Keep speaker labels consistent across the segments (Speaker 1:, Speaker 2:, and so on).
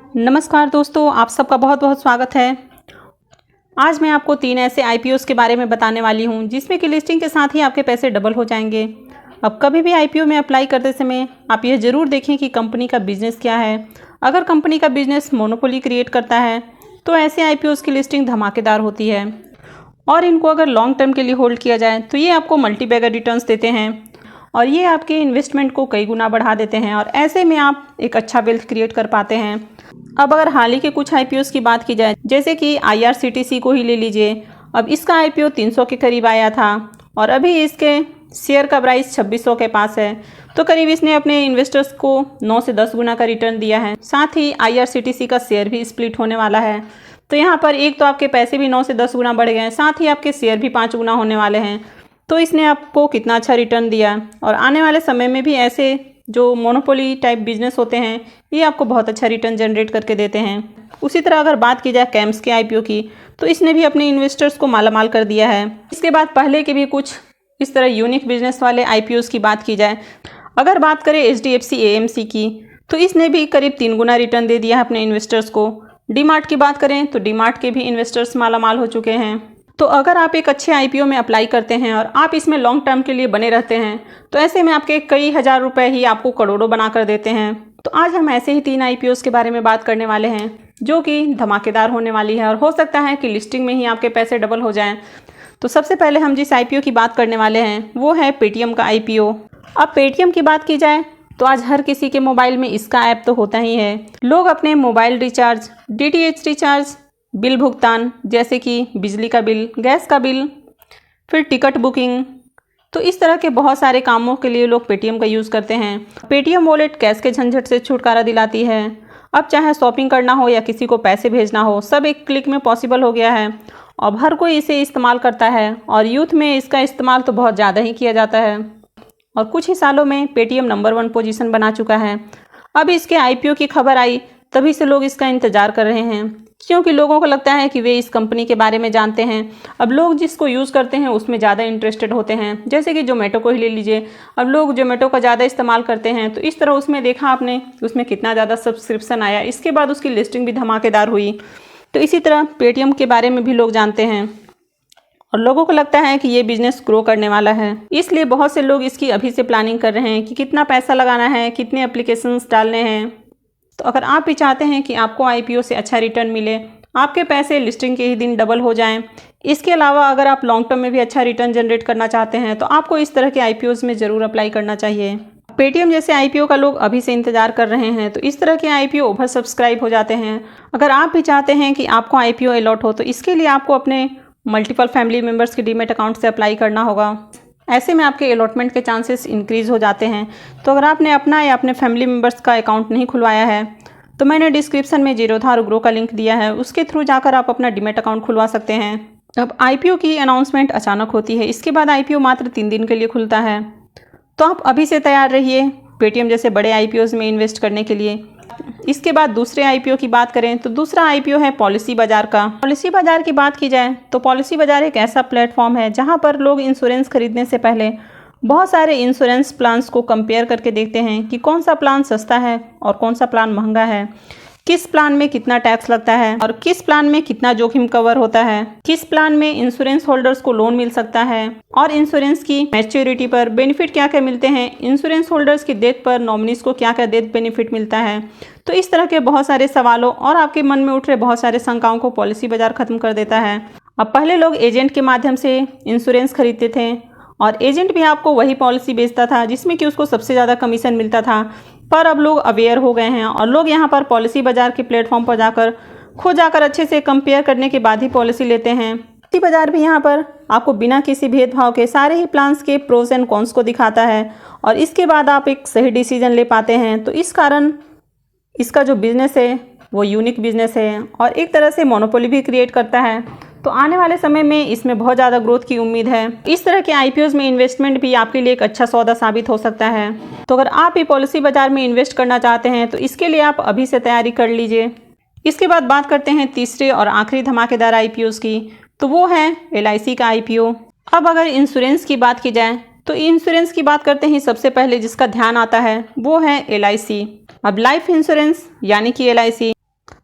Speaker 1: नमस्कार दोस्तों, आप सबका बहुत बहुत स्वागत है। आज मैं आपको 3 ऐसे आईपीओस के बारे में बताने वाली हूं जिसमें कि लिस्टिंग के साथ ही आपके पैसे डबल हो जाएंगे। अब कभी भी आईपीओ में अप्लाई करते समय आप यह ज़रूर देखें कि कंपनी का बिजनेस क्या है। अगर कंपनी का बिजनेस मोनोपोली क्रिएट करता है तो ऐसे आईपीओस की लिस्टिंग धमाकेदार होती है और इनको अगर लॉन्ग टर्म के लिए होल्ड किया जाए तो ये आपको मल्टीबैगर रिटर्न्स देते हैं और ये आपके इन्वेस्टमेंट को कई गुना बढ़ा देते हैं और ऐसे में आप एक अच्छा वेल्थ क्रिएट कर पाते हैं। अब अगर हाल ही के कुछ आईपीओस की बात की जाए, जैसे कि आईआरसीटीसी को ही ले लीजिए। अब इसका आईपीओ 300 के करीब आया था और अभी इसके शेयर का प्राइस 2600 के पास है, तो करीब इसने अपने इन्वेस्टर्स को 9 से 10 गुना का रिटर्न दिया है। साथ ही आईआरसीटीसी का शेयर भी स्प्लिट होने वाला है, तो यहाँ पर एक तो आपके पैसे भी 9 से 10 गुना बढ़ गए हैं, साथ ही आपके शेयर भी 5 गुना होने वाले हैं। तो इसने आपको कितना अच्छा रिटर्न दिया और आने वाले समय में भी ऐसे जो मोनोपोली टाइप बिजनेस होते हैं ये आपको बहुत अच्छा रिटर्न जनरेट करके देते हैं। उसी तरह अगर बात की जाए कैम्स के आईपीओ की, तो इसने भी अपने इन्वेस्टर्स को मालामाल कर दिया है। इसके बाद पहले के भी कुछ इस तरह यूनिक बिजनेस वाले आईपीओस की बात की जाए, अगर बात करें एचडीएफसी एएमसी की, तो इसने भी करीब 3 गुना रिटर्न दे दिया है अपने इन्वेस्टर्स को। डीमार्ट की बात करें तो डीमार्ट के भी इन्वेस्टर्स मालामाल हो चुके हैं। तो अगर आप एक अच्छे आईपीओ में अप्लाई करते हैं और आप इसमें लॉन्ग टर्म के लिए बने रहते हैं तो ऐसे में आपके कई हज़ार रुपए ही आपको करोड़ों बना कर देते हैं। तो आज हम ऐसे ही 3 आईपीओस के बारे में बात करने वाले हैं जो कि धमाकेदार होने वाली है और हो सकता है कि लिस्टिंग में ही आपके पैसे डबल हो जाएं। तो सबसे पहले हम जिस आईपीओ की बात करने वाले हैं वो है पेटीएम का आईपीओ। अब पेटीएम की बात की जाए तो आज हर किसी के मोबाइल में इसका ऐप तो होता ही है। लोग अपने mobile recharge, DTH recharge, bill भुगतान जैसे कि बिजली का बिल, गैस का बिल, फिर टिकट बुकिंग, तो इस तरह के बहुत सारे कामों के लिए लोग पेटीएम का यूज़ करते हैं। पेटीएम वॉलेट कैश के झंझट से छुटकारा दिलाती है। अब चाहे शॉपिंग करना हो या किसी को पैसे भेजना हो, सब एक क्लिक में पॉसिबल हो गया है। अब हर कोई इसे इस्तेमाल करता है और यूथ में इसका इस्तेमाल तो बहुत ज़्यादा ही किया जाता है और कुछ ही सालों में पेटीएम नंबर 1 पोजीशन बना चुका है। अब इसके आईपीओ की खबर आई तभी से लोग इसका इंतज़ार कर रहे हैं, क्योंकि लोगों को लगता है कि वे इस कंपनी के बारे में जानते हैं। अब लोग जिसको यूज़ करते हैं उसमें ज़्यादा इंटरेस्टेड होते हैं, जैसे कि जोमेटो को ही ले लीजिए। अब लोग जोमेटो का ज़्यादा इस्तेमाल करते हैं, तो इस तरह उसमें देखा आपने उसमें कितना ज़्यादा सब्सक्रिप्शन आया, इसके बाद उसकी लिस्टिंग भी धमाकेदार हुई। तो इसी तरह पेटीएम के बारे में भी लोग जानते हैं और लोगों को लगता है कि ये बिजनेस ग्रो करने वाला है, इसलिए बहुत से लोग इसकी अभी से प्लानिंग कर रहे हैं कि कितना पैसा लगाना है, कितने एप्लीकेशंस डालने हैं। तो अगर आप भी चाहते हैं कि आपको आईपीओ से अच्छा रिटर्न मिले, आपके पैसे लिस्टिंग के ही दिन डबल हो जाएं, इसके अलावा अगर आप लॉन्ग टर्म में भी अच्छा रिटर्न जनरेट करना चाहते हैं तो आपको इस तरह के आईपीओस में ज़रूर अप्लाई करना चाहिए। पेटीएम जैसे आईपीओ का लोग अभी से इंतजार कर रहे हैं, तो इस तरह के आईपीओ ओवर सब्सक्राइब हो जाते हैं। अगर आप भी चाहते हैं कि आपको आईपीओ अलॉट हो तो इसके लिए आपको अपने मल्टीपल फैमिली मेम्बर्स के डीमैट अकाउंट से अप्लाई करना होगा। ऐसे में आपके अलॉटमेंट के चांसेस इंक्रीज़ हो जाते हैं। तो अगर आपने अपना या अपने फैमिली मेम्बर्स का अकाउंट नहीं खुलवाया है तो मैंने डिस्क्रिप्शन में जीरोधा और ग्रो का लिंक दिया है, उसके थ्रू जाकर आप अपना डीमैट अकाउंट खुलवा सकते हैं। अब आईपीओ की अनाउंसमेंट अचानक होती है, इसके बाद आईपीओ मात्र 3 दिन के लिए खुलता है, तो आप अभी से तैयार रहिए पेटीएम जैसे बड़े आईपीओज में इन्वेस्ट करने के लिए। इसके बाद दूसरे आईपीओ की बात करें तो दूसरा आईपीओ है पॉलिसी बाजार का। पॉलिसी बाजार की बात की जाए तो पॉलिसी बाजार एक ऐसा प्लेटफॉर्म है जहाँ पर लोग इंश्योरेंस खरीदने से पहले बहुत सारे इंश्योरेंस प्लान्स को कंपेयर करके देखते हैं कि कौन सा प्लान सस्ता है और कौन सा प्लान महंगा है, किस प्लान में कितना टैक्स लगता है और किस प्लान में कितना जोखिम कवर होता है, किस प्लान में इंश्योरेंस होल्डर्स को लोन मिल सकता है और इंश्योरेंस की मैच्योरिटी पर बेनिफिट क्या क्या मिलते हैं, इंश्योरेंस होल्डर्स की डेथ पर नॉमिनीज को क्या क्या डेथ बेनिफिट मिलता है। तो इस तरह के बहुत सारे सवालों और आपके मन में उठ रहे बहुत सारे शंकाओं को पॉलिसी बाजार खत्म कर देता है। अब पहले लोग एजेंट के माध्यम से इंश्योरेंस खरीदते थे और एजेंट भी आपको वही पॉलिसी बेचता था जिसमें कि उसको सबसे ज़्यादा कमीशन मिलता था, पर अब लोग अवेयर हो गए हैं और लोग यहाँ पर पॉलिसी बाजार के प्लेटफॉर्म पर जाकर खुद जाकर अच्छे से कंपेयर करने के बाद ही पॉलिसी लेते हैं। पॉलिसी बाजार भी यहाँ पर आपको बिना किसी भेदभाव के सारे ही प्लान्स के प्रोज एंड कॉन्स को दिखाता है और इसके बाद आप एक सही डिसीजन ले पाते हैं। तो इस कारण इसका जो बिजनेस है वो यूनिक बिजनेस है और एक तरह से मोनोपोली भी क्रिएट करता है। तो आने वाले समय में इसमें बहुत ज़्यादा ग्रोथ की उम्मीद है। इस तरह के आईपीओज में इन्वेस्टमेंट भी आपके लिए एक अच्छा सौदा साबित हो सकता है। तो अगर आप भी पॉलिसी बाजार में इन्वेस्ट करना चाहते हैं तो इसके लिए आप अभी से तैयारी कर लीजिए। इसके बाद बात करते हैं तीसरे और आखिरी धमाकेदार आईपीओज की, तो वो है एलआईसी का आईपीओ। अब अगर इंश्योरेंस की बात की जाए तो इंश्योरेंस की बात करते ही सबसे पहले जिसका ध्यान आता है वो है एलआईसी। अब लाइफ इंश्योरेंस यानी कि एलआईसी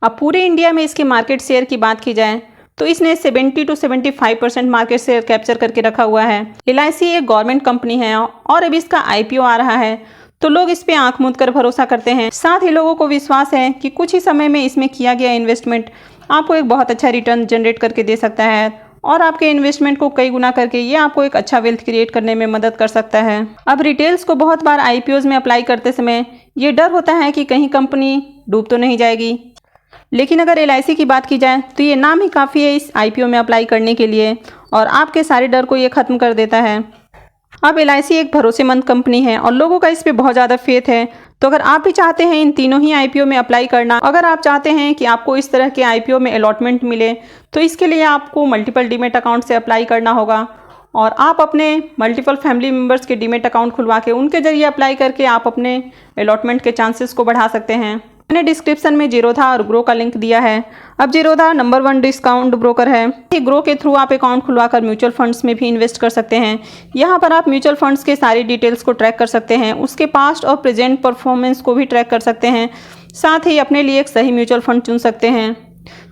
Speaker 1: अब पूरे इंडिया में इसके मार्केट शेयर की बात की जाए तो इसने 70 to 75% मार्केट शेयर कैप्चर करके रखा हुआ है। LIC एक गवर्नमेंट कंपनी है और अभी इसका IPO आ रहा है, तो लोग इस पे आंख मूंद कर भरोसा करते हैं। साथ ही लोगों को विश्वास है कि कुछ ही समय में इसमें किया गया इन्वेस्टमेंट आपको एक बहुत अच्छा रिटर्न जनरेट करके दे सकता है और आपके इन्वेस्टमेंट को कई गुना करके ये आपको एक अच्छा वेल्थ क्रिएट करने में मदद कर सकता है। अब रिटेल्स को बहुत बार IPOs में अप्लाई करते समय ये डर होता है कि कहीं कंपनी डूब तो नहीं जाएगी, लेकिन अगर LIC की बात की जाए तो ये नाम ही काफ़ी है इस IPO में अप्लाई करने के लिए और आपके सारे डर को ये ख़त्म कर देता है। अब LIC एक भरोसेमंद कंपनी है और लोगों का इस पे बहुत ज़्यादा फेथ है। तो अगर आप भी चाहते हैं इन तीनों ही IPO में अप्लाई करना, अगर आप चाहते हैं कि आपको इस तरह के IPO में अलॉटमेंट मिले, तो इसके लिए आपको मल्टीपल डीमेट अकाउंट से अप्लाई करना होगा और आप अपने मल्टीपल फैमिली मेम्बर्स के डीमेट अकाउंट खुलवा के उनके जरिए अप्लाई करके आप अपने अलॉटमेंट के चांसेस को बढ़ा सकते हैं। मैंने डिस्क्रिप्शन में जीरोधा और ग्रो का लिंक दिया है। अब जीरोधा नंबर 1 डिस्काउंट ब्रोकर है। ग्रो के थ्रू आप अकाउंट खुलवाकर म्यूचुअल फंड्स में भी इन्वेस्ट कर सकते हैं। यहाँ पर आप म्यूचुअल फंड्स के सारी डिटेल्स को ट्रैक कर सकते हैं, उसके पास्ट और प्रेजेंट परफॉर्मेंस को भी ट्रैक कर सकते हैं, साथ ही अपने लिए एक सही म्यूचुअल फंड चुन सकते हैं।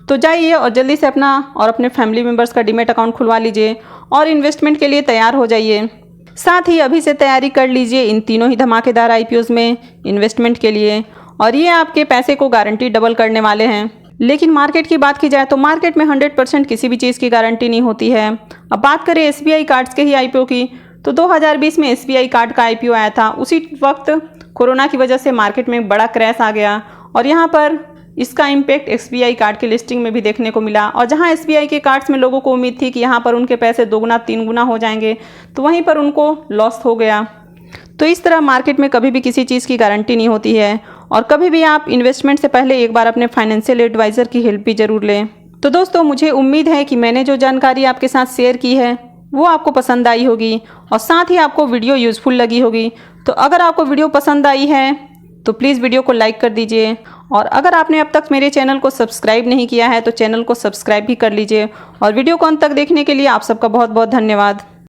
Speaker 1: तो जाइए और जल्दी से अपना और अपने फैमिली मेम्बर्स का डीमेट अकाउंट खुलवा लीजिए और इन्वेस्टमेंट के लिए तैयार हो जाइए। साथ ही अभी से तैयारी कर लीजिए इन तीनों ही धमाकेदार IPOs में इन्वेस्टमेंट के लिए और ये आपके पैसे को गारंटी डबल करने वाले हैं। लेकिन मार्केट की बात की जाए तो मार्केट में 100% किसी भी चीज़ की गारंटी नहीं होती है। अब बात करें SBI कार्ड्स के ही IPO की, तो 2020 में SBI कार्ड का IPO आया था। उसी वक्त कोरोना की वजह से मार्केट में बड़ा क्रैश आ गया और यहाँ पर इसका इम्पैक्ट SBI कार्ड की लिस्टिंग में भी देखने को मिला। और जहाँ SBI के कार्ड्स में लोगों को उम्मीद थी कि यहाँ पर उनके पैसे 2 गुना 3 गुना हो जाएंगे, तो वहीं पर उनको लॉस हो गया। तो इस तरह मार्केट में कभी भी किसी चीज़ की गारंटी नहीं होती है और कभी भी आप इन्वेस्टमेंट से पहले एक बार अपने फाइनेंशियल एडवाइज़र की हेल्प भी ज़रूर लें। तो दोस्तों, मुझे उम्मीद है कि मैंने जो जानकारी आपके साथ शेयर की है वो आपको पसंद आई होगी और साथ ही आपको वीडियो यूज़फुल लगी होगी। तो अगर आपको वीडियो पसंद आई है तो प्लीज़ वीडियो को लाइक कर दीजिए और अगर आपने अब तक मेरे चैनल को सब्सक्राइब नहीं किया है तो चैनल को सब्सक्राइब भी कर लीजिए और वीडियो को अंत तक देखने के लिए आप सबका बहुत बहुत धन्यवाद।